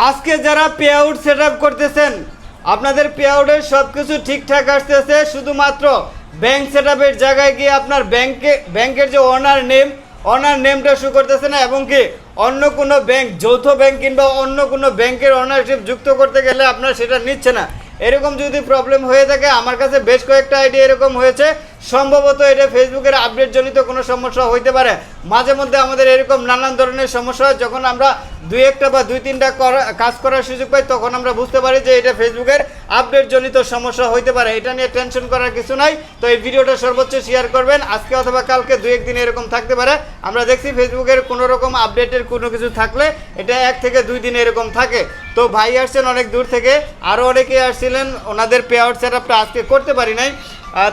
আজকে যারা pay out set up করতেছেন, আপনাদের পে আউটের সব কিছু ঠিকঠাক আসতেছে, শুধুমাত্র ব্যাংক সেট আপের জায়গায় গিয়ে আপনার ব্যাংকের যে অনার নেমটা শো করতেছে না, এবং কি অন্য কোনো ব্যাংক, যৌথ ব্যাংক কিংবা অন্য কোনো ব্যাংকের অনারশিপ যুক্ত করতে গেলে আপনার সেটা নিচ্ছে না। এরকম যদি প্রবলেম হয়ে থাকে, আমার কাছে বেশ কয়েকটা আইডিয়া এরকম হয়েছে, সম্ভবত এটা ফেসবুকের আপডেট জনিত কোনো সমস্যা হইতে পারে। মাঝে মধ্যে আমাদের এরকম নানান ধরনের সমস্যা হয়, যখন আমরা দুই একটা বা দুই তিনটা কাজ করার সুযোগ পাই, তখন আমরা বুঝতে পারি যে এটা ফেসবুকের আপডেট জনিত সমস্যা হইতে পারে। এটা নিয়ে টেনশন করার কিছু নাই। তো এই ভিডিওটা সর্বোচ্চ শেয়ার করবেন, আজকে অথবা কালকে দুই একদিন এরকম থাকতে পারে। আমরা দেখছি ফেসবুকের কোনো রকম আপডেটের কোনো কিছু থাকলে এটা 1 থেকে 2 দিন এরকম থাকে। তো ভাই আসছেন অনেক দূর থেকে, আরও অনেকেই আসছিলেন, ওনাদের পে আউট সেট আপটা আজকে করতে পারি নাই,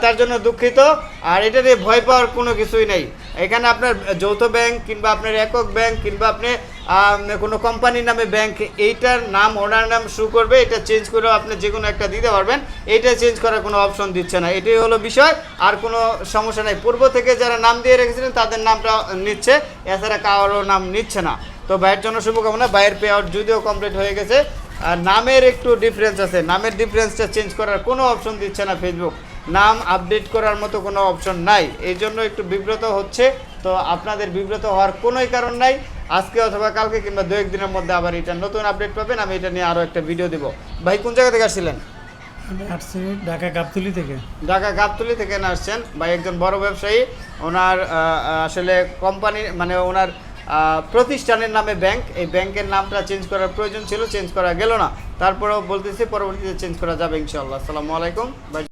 তার জন্য দুঃখিত। আর এটা নিয়ে ভয় পাওয়ার কোনো কিছুই নেই। এখানে আপনার যৌথ ব্যাংক কিংবা আপনার একক ব্যাংক কিংবা আপনি কোনো কোম্পানির নামে ব্যাংক, এইটার নাম ওনার নাম শো করবে, এটা চেঞ্জ করেও আপনি যে কোনো একটা দিতে পারবেন। এইটা চেঞ্জ করার কোনো অপশন দিচ্ছে না, এটাই হলো বিষয়। আর কোনো সমস্যা নেই। পূর্ব থেকে যারা নাম দিয়ে রেখেছিলেন তাদের নামটা নিচ্ছে, এছাড়া কারোর নাম নিচ্ছে না। তো ভাইয়ের জন্য শুভকামনা। ভাইয়ের পে আউট যদিও কমপ্লিট হয়ে গেছে, আর নামের একটু ডিফারেন্স আছে, নামের ডিফারেন্সটা চেঞ্জ করার কোনো অপশন দিচ্ছে না ফেসবুক, নাম আপডেট করার মতো কোনো অপশন নাই, এই জন্য একটু বিব্রত হচ্ছে। তো আপনাদের বিব্রত হওয়ার কোনোই কারণ নাই। আজকে অথবা কালকে কিংবা 2-1 দিনের মধ্যে আবার এটা নতুন আপডেট পাবেন। আমি এটা নিয়ে আরও একটা ভিডিও দেবো। ভাই কোন জায়গা থেকে আসছিলেন? আমি আসছি ঢাকা গাবতলী থেকে। ঢাকা গাবতলী থেকে না আসছেন। ভাই একজন বড় ব্যবসায়ী, ওনার আসলে কোম্পানি মানে ওনার প্রতিষ্ঠানের নামে ব্যাংক, এই ব্যাংকের নামটা চেঞ্জ করার প্রয়োজন ছিল, চেঞ্জ করা গেল না। তারপরেও বলতেছি পরবর্তীতে চেঞ্জ করা যাবে ইনশাআল্লাহ। আসসালামু আলাইকুম ভাই।